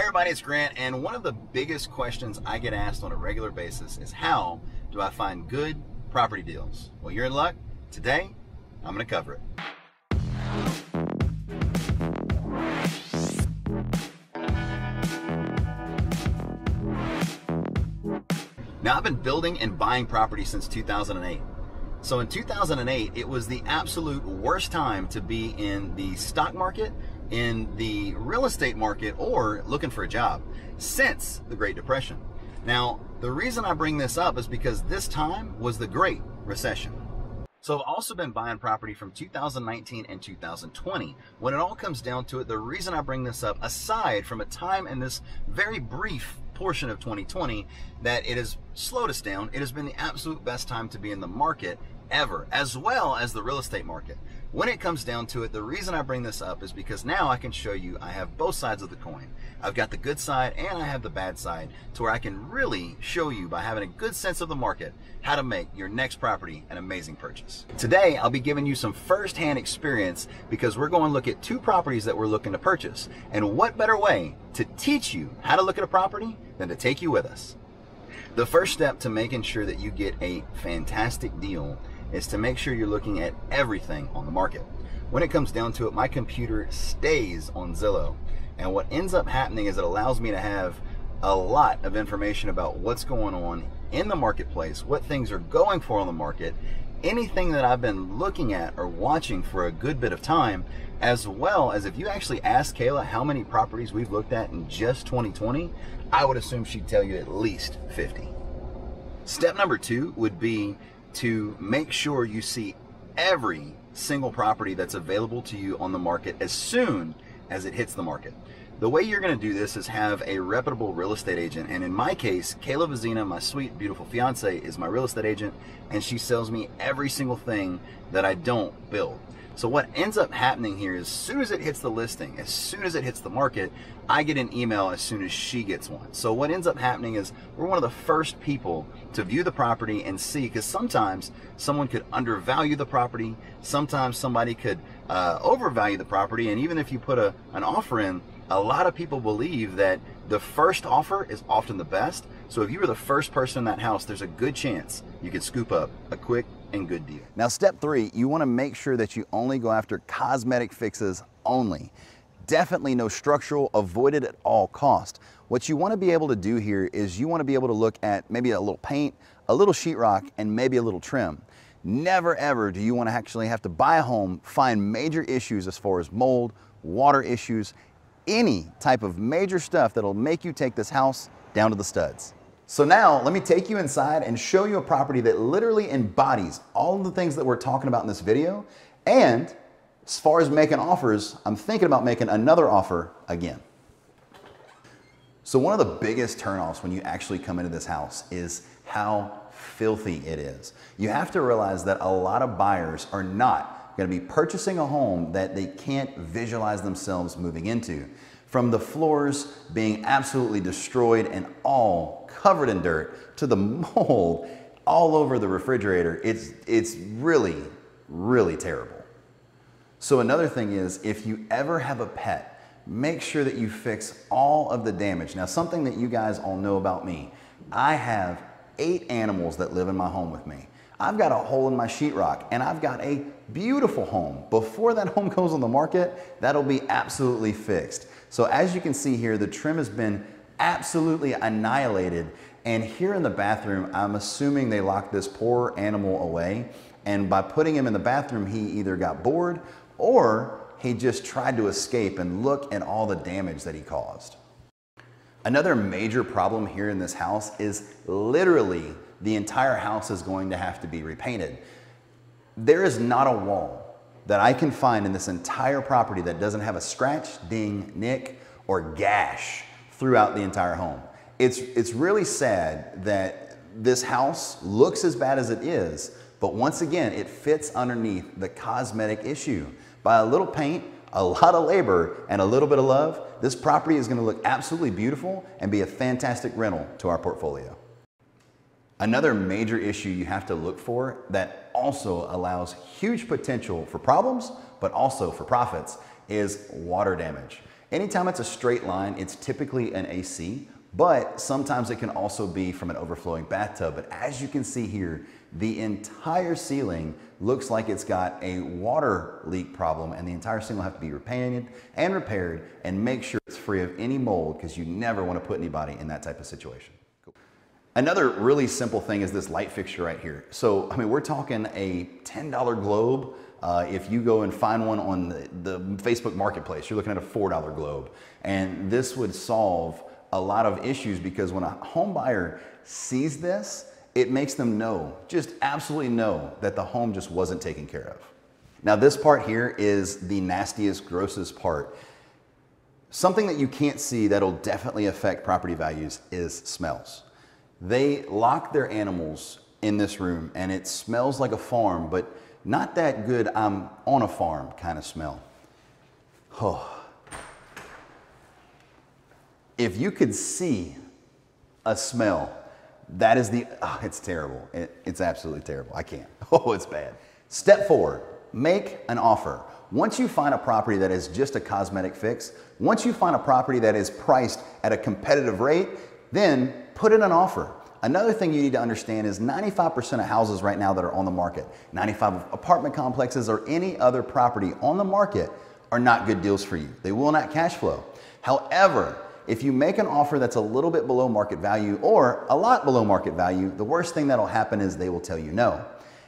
Hey everybody, it's Grant, and one of the biggest questions I get asked on a regular basis is how do I find good property deals? Well, you're in luck. Today, I'm going to cover it. Now, I've been building and buying property since 2008. So in 2008, it was the absolute worst time to be in the stock market, in the real estate market, or looking for a job since the Great Depression. Now, the reason I bring this up is because this time was the Great Recession. So I've also been buying property from 2019 and 2020. When it all comes down to it, the reason I bring this up, aside from a time in this very brief portion of 2020 that it has slowed us down, it has been the absolute best time to be in the market ever, as well as the real estate market. When it comes down to it, the reason I bring this up is because now I can show you I have both sides of the coin. I've got the good side and I have the bad side, to where I can really show you, by having a good sense of the market, how to make your next property an amazing purchase. Today, I'll be giving you some first-hand experience because we're going to look at two properties that we're looking to purchase. And what better way to teach you how to look at a property than to take you with us? The first step to making sure that you get a fantastic deal is to make sure you're looking at everything on the market. When it comes down to it, my computer stays on Zillow, and what ends up happening is it allows me to have a lot of information about what's going on in the marketplace, what things are going for on the market, anything that I've been looking at or watching for a good bit of time, as well as if you actually ask Kayla how many properties we've looked at in just 2020, I would assume she'd tell you at least 50. Step number two would be to make sure you see every single property that's available to you on the market as soon as it hits the market. The way you're going to do this is have a reputable real estate agent, and in my case, Kayla Vizina, my sweet, beautiful fiance, is my real estate agent, and she sells me every single thing that I don't build. So what ends up happening here is, as soon as it hits the listing, as soon as it hits the market, I get an email as soon as she gets one. So what ends up happening is we're one of the first people to view the property and see, because sometimes someone could undervalue the property, sometimes somebody could overvalue the property, and even if you put an offer in, a lot of people believe that the first offer is often the best. So if you were the first person in that house, there's a good chance you could scoop up a quick and good deal. Now, step three, you want to make sure that you only go after cosmetic fixes only. Definitely no structural, avoid it at all cost. What you want to be able to do here is you want to be able to look at maybe a little paint, a little sheetrock, and maybe a little trim. Never ever do you want to actually have to buy a home, find major issues as far as mold, water issues, any type of major stuff that'll make you take this house down to the studs. So now let me take you inside and show you a property that literally embodies all of the things that we're talking about in this video. And as far as making offers, I'm thinking about making another offer again. So one of the biggest turnoffs when you actually come into this house is how filthy it is. You have to realize that a lot of buyers are not going to be purchasing a home that they can't visualize themselves moving into. From the floors being absolutely destroyed and all covered in dirt, to the mold all over the refrigerator, it's really, really terrible. So another thing is, if you ever have a pet, make sure that you fix all of the damage. Now, something that you guys all know about me, I have 8 animals that live in my home with me. I've got a hole in my sheetrock, and I've got a beautiful home. Before that home goes on the market, that'll be absolutely fixed. So as you can see here, the trim has been absolutely annihilated. And here in the bathroom, I'm assuming they locked this poor animal away. And by putting him in the bathroom, he either got bored or he just tried to escape, and look at all the damage that he caused. Another major problem here in this house is literally the entire house is going to have to be repainted. There is not a wall that I can find in this entire property that doesn't have a scratch, ding, nick, or gash throughout the entire home. It's really sad that this house looks as bad as it is, but once again, it fits underneath the cosmetic issue. By a little paint, a lot of labor, and a little bit of love, this property is going to look absolutely beautiful and be a fantastic rental to our portfolio. Another major issue you have to look for that also allows huge potential for problems, but also for profits, is water damage. Anytime it's a straight line, it's typically an AC, but sometimes it can also be from an overflowing bathtub. But as you can see here, the entire ceiling looks like it's got a water leak problem, and the entire ceiling will have to be repainted and repaired, and make sure it's free of any mold, because you never want to put anybody in that type of situation. Cool. Another really simple thing is this light fixture right here. So, I mean, we're talking a $10 globe. If you go and find one on the Facebook Marketplace, you're looking at a $4 globe. And this would solve a lot of issues, because when a home buyer sees this, it makes them know, just absolutely know, that the home just wasn't taken care of. Now this part here is the nastiest, grossest part. Something that you can't see that'll definitely affect property values is smells. They lock their animals in this room and it smells like a farm, but not that good I'm on a farm kind of smell. Oh. If you could see a smell, that is it's terrible. It's absolutely terrible. I can't. Oh, it's bad. Step 4, make an offer. Once you find a property that is just a cosmetic fix, once you find a property that is priced at a competitive rate, then put in an offer. Another thing you need to understand is 95% of houses right now that are on the market, 95 apartment complexes or any other property on the market, are not good deals for you. They will not cash flow. However, if you make an offer that's a little bit below market value or a lot below market value, the worst thing that'll happen is they will tell you no.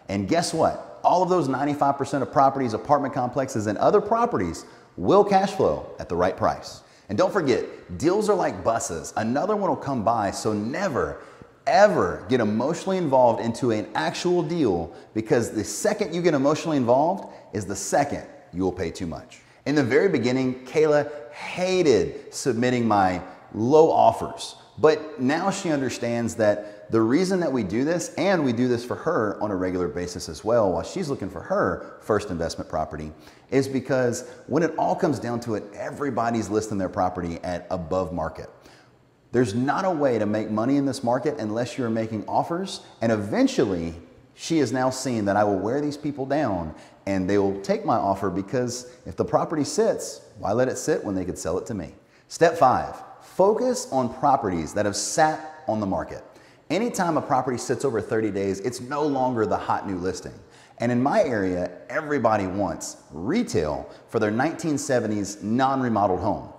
And guess what? All of those 95% of properties, apartment complexes, and other properties will cash flow at the right price. And don't forget, deals are like buses. Another one will come by, so never, ever get emotionally involved into an actual deal, because the second you get emotionally involved is the second you will pay too much. In the very beginning, Kayla hated submitting my low offers, but now she understands that the reason that we do this, and we do this for her on a regular basis as well while she's looking for her first investment property, is because when it all comes down to it, everybody's listing their property at above market. There's not a way to make money in this market unless you're making offers, and eventually she is now seeing that I will wear these people down and they will take my offer, because if the property sits, why let it sit when they could sell it to me? Step 5, focus on properties that have sat on the market. Anytime a property sits over 30 days, it's no longer the hot new listing. And in my area, everybody wants retail for their 1970s non-remodeled home.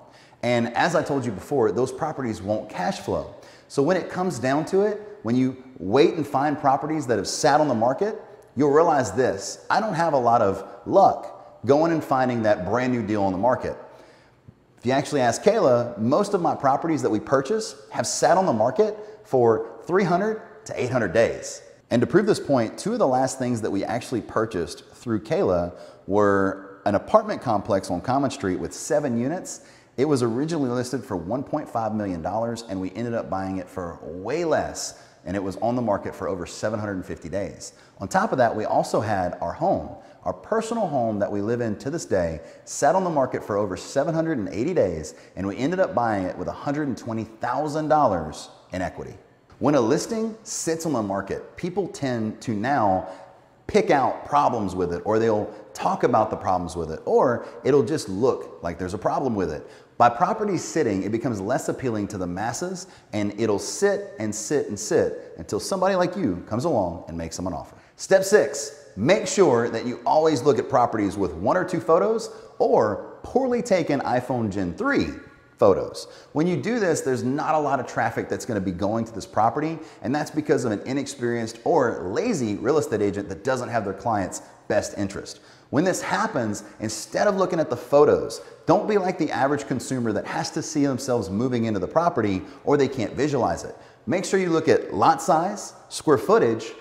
And as I told you before, those properties won't cash flow. So when it comes down to it, when you wait and find properties that have sat on the market, you'll realize this: I don't have a lot of luck going and finding that brand new deal on the market. If you actually ask Kayla, most of my properties that we purchase have sat on the market for 300 to 800 days. And to prove this point, 2 of the last things that we actually purchased through Kayla were an apartment complex on Common Street with 7 units. It was originally listed for $1.5 million, and we ended up buying it for way less, and it was on the market for over 750 days. On top of that, we also had our home, our personal home that we live in to this day, sat on the market for over 780 days, and we ended up buying it with $120,000 in equity. When a listing sits on the market, people tend to now pick out problems with it, or they'll talk about the problems with it, or it'll just look like there's a problem with it. By properties sitting, it becomes less appealing to the masses, and it'll sit and sit and sit until somebody like you comes along and makes them an offer. Step 6, make sure that you always look at properties with 1 or 2 photos or poorly taken iPhone Gen 3 photos. When you do this, there's not a lot of traffic that's going to be going to this property, and that's because of an inexperienced or lazy real estate agent that doesn't have their client's best interest. When this happens, instead of looking at the photos, don't be like the average consumer that has to see themselves moving into the property or they can't visualize it. Make sure you look at lot size, square footage,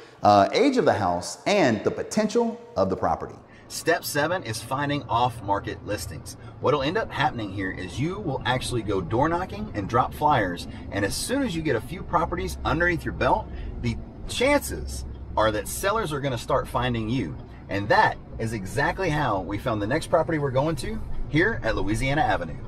age of the house, and the potential of the property. Step 7 is finding off-market listings. What'll end up happening here is you will actually go door knocking and drop flyers, and as soon as you get a few properties underneath your belt, the chances are that sellers are going to start finding you. And that is exactly how we found the next property we're going to here at Louisiana Avenue.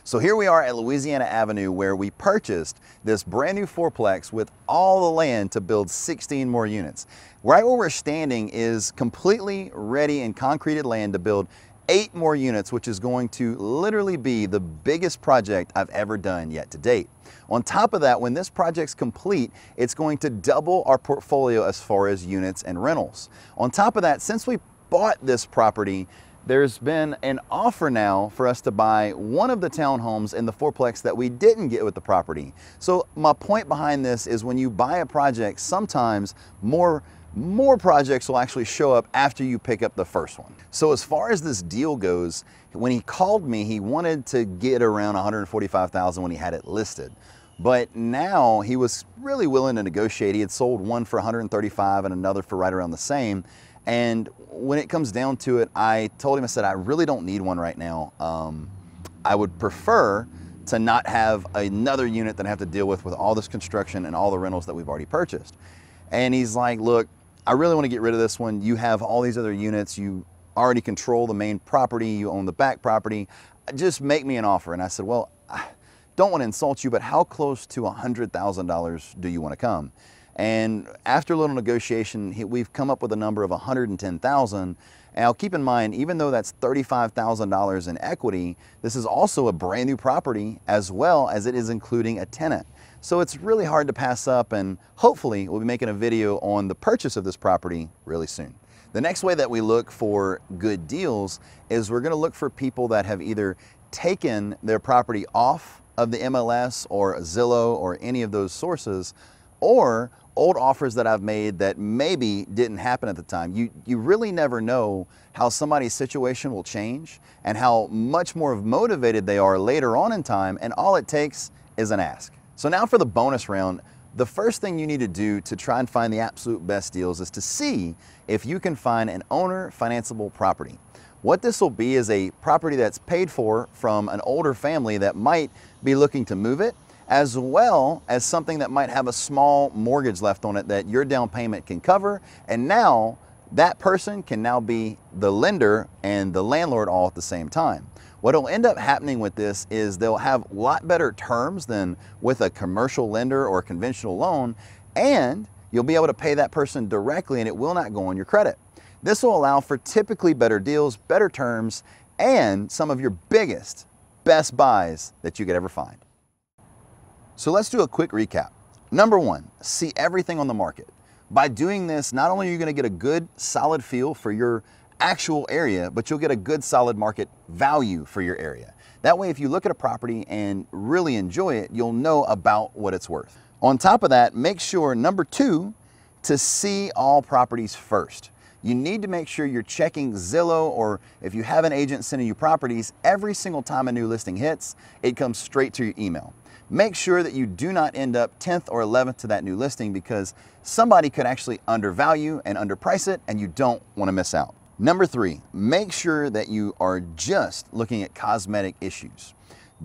So here we are at Louisiana Avenue, where we purchased this brand new fourplex with all the land to build 16 more units. Right where we're standing is completely ready and concreted land to build 8 more units, which is going to literally be the biggest project I've ever done yet to date. On top of that, when this project's complete, it's going to double our portfolio as far as units and rentals. On top of that, since we bought this property, there's been an offer now for us to buy one of the townhomes in the fourplex that we didn't get with the property. So my point behind this is when you buy a project, sometimes more projects will actually show up after you pick up the first one. So as far as this deal goes, when he called me, he wanted to get around $145,000 when he had it listed. But now he was really willing to negotiate. He had sold one for $135,000 and another for right around the same. And when it comes down to it, I told him, I said, I really don't need one right now. I would prefer to not have another unit that I have to deal with all this construction and all the rentals that we've already purchased. And he's like, look, I really want to get rid of this one. You have all these other units. You already control the main property. You own the back property. Just make me an offer. And I said, well, I don't want to insult you, but how close to $100,000 do you want to come? And after a little negotiation, we've come up with a number of $110,000. And now keep in mind, even though that's $35,000 in equity, this is also a brand new property as well as it is including a tenant. So it's really hard to pass up, and hopefully we'll be making a video on the purchase of this property really soon. The next way that we look for good deals is we're going to look for people that have either taken their property off of the MLS or Zillow or any of those sources, or old offers that I've made that maybe didn't happen at the time. You really never know how somebody's situation will change and how much more motivated they are later on in time, and all it takes is an ask. So now for the bonus round, the first thing you need to do to try and find the absolute best deals is to see if you can find an owner financeable property. What this will be is a property that's paid for from an older family that might be looking to move it, as well as something that might have a small mortgage left on it that your down payment can cover. And now that person can now be the lender and the landlord all at the same time. What will end up happening with this is they'll have a lot better terms than with a commercial lender or a conventional loan, and you'll be able to pay that person directly and it will not go on your credit. This will allow for typically better deals, better terms, and some of your best buys that you could ever find. So let's do a quick recap. Number one, see everything on the market. By doing this, not only are you going to get a good solid feel for your actual area, but you'll get a good solid market value for your area. That way, if you look at a property and really enjoy it, you'll know about what it's worth. On top of that, make sure, number two, to see all properties first. You need to make sure you're checking Zillow, or if you have an agent sending you properties, every single time a new listing hits, it comes straight to your email. Make sure that you do not end up 10th or 11th to that new listing, because somebody could actually undervalue and underprice it, and you don't want to miss out. Number three, make sure that you are just looking at cosmetic issues.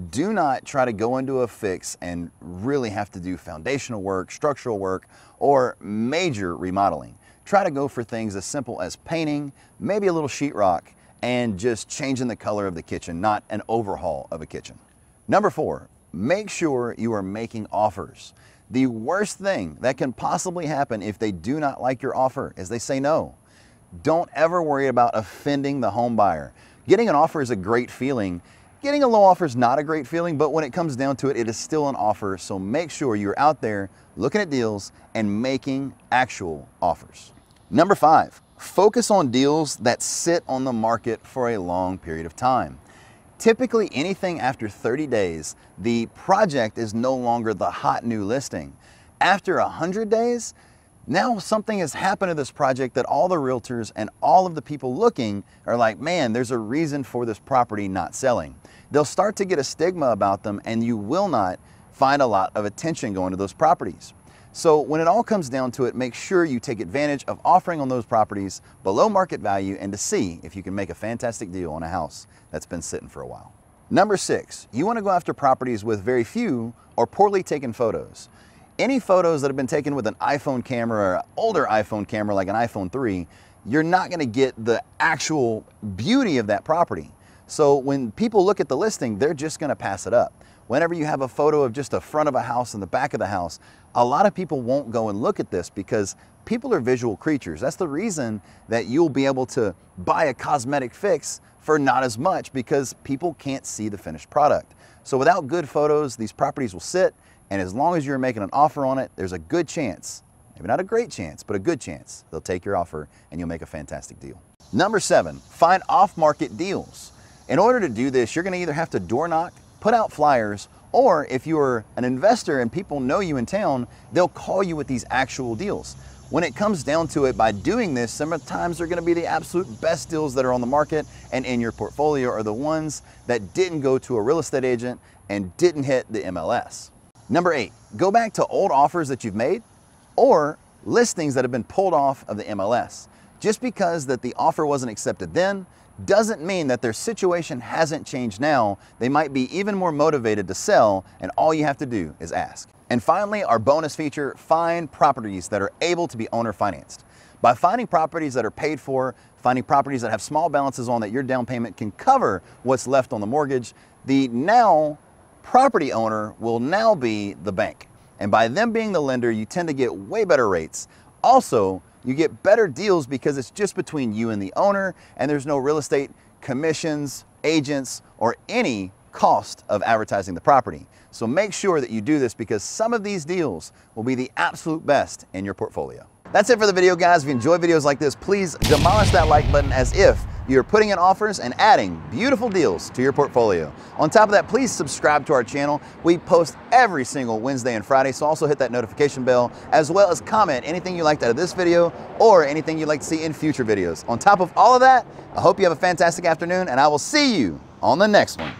Do not try to go into a fix and really have to do foundational work, structural work, or major remodeling. Try to go for things as simple as painting, maybe a little sheetrock, and just changing the color of the kitchen, not an overhaul of a kitchen. Number four, make sure you are making offers. The worst thing that can possibly happen if they do not like your offer is they say no. Don't ever worry about offending the home buyer. Getting an offer is a great feeling. Getting a low offer is not a great feeling, but when it comes down to it, it is still an offer. So make sure you're out there looking at deals and making actual offers. Number five, focus on deals that sit on the market for a long period of time. Typically, anything after 30 days, the project is no longer the hot new listing. After 100 days, now something has happened to this project that all the realtors and all of the people looking are like, man, there's a reason for this property not selling. They'll start to get a stigma about them, and you will not find a lot of attention going to those properties. So when it all comes down to it, make sure you take advantage of offering on those properties below market value, and to see if you can make a fantastic deal on a house that's been sitting for a while. Number six, you want to go after properties with very few or poorly taken photos. Any photos that have been taken with an iPhone camera or an older iPhone camera like an iPhone 3, you're not going to get the actual beauty of that property. So when people look at the listing, they're just going to pass it up. Whenever you have a photo of just the front of a house and the back of the house, a lot of people won't go and look at this, because people are visual creatures. That's the reason that you'll be able to buy a Cosmetic Fix for not as much because people can't see the finished product. So without good photos, these properties will sit, and as long as you're making an offer on it, there's a good chance, maybe not a great chance, but a good chance, they'll take your offer and you'll make a fantastic deal. Number 7, find off-market deals. In order to do this, you're gonna either have to door knock, put out flyers, or if you're an investor and people know you in town, they'll call you with these actual deals. When it comes down to it, by doing this, sometimes they're gonna be the absolute best deals that are on the market and in your portfolio are the ones that didn't go to a real estate agent and didn't hit the MLS. Number 8, go back to old offers that you've made or listings that have been pulled off of the MLS. Just because that the offer wasn't accepted then doesn't mean that their situation hasn't changed now. They might be even more motivated to sell, and all you have to do is ask. And finally, our bonus feature, find properties that are able to be owner financed. By finding properties that are paid for, finding properties that have small balances on that your down payment can cover what's left on the mortgage, the now property owner will now be the bank. And by them being the lender, you tend to get way better rates. Also, you get better deals because it's just between you and the owner, and there's no real estate commissions, agents, or any cost of advertising the property. So make sure that you do this because some of these deals will be the absolute best in your portfolio. That's it for the video, guys. If you enjoy videos like this, please demolish that like button as if you're putting in offers and adding beautiful deals to your portfolio. On top of that, please subscribe to our channel. We post every single Wednesday and Friday, so also hit that notification bell, as well as comment anything you liked out of this video or anything you'd like to see in future videos. On top of all of that, I hope you have a fantastic afternoon, and I will see you on the next one.